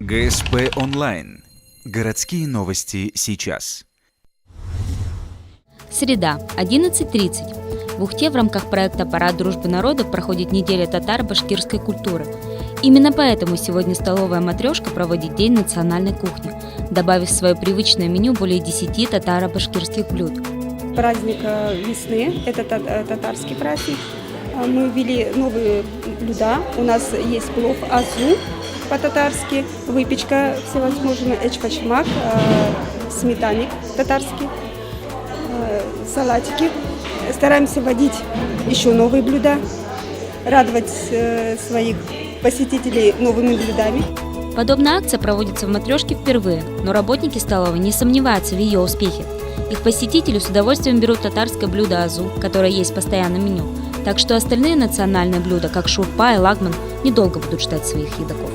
ГСП онлайн. Городские новости сейчас. Среда, 11:30. В Ухте в рамках проекта «Парад дружбы народов» проходит неделя татаро-башкирской культуры. Именно поэтому сегодня столовая «Матрешка» проводит День национальной кухни, добавив в свое привычное меню более 10 татаро-башкирских блюд. Праздник весны, это татарский праздник. Мы ввели новые блюда. У нас есть плов азу по-татарски, выпечка всевозможная, эчпачмак, сметанник татарский, салатики. Стараемся вводить еще новые блюда, радовать своих посетителей новыми блюдами. Подобная акция проводится в «Матрешке» впервые, но работники столовой не сомневаются в ее успехе. Их посетители с удовольствием берут татарское блюдо азу, которое есть в постоянном меню, так что остальные национальные блюда, как шурпа и лагман, недолго будут ждать своих едоков.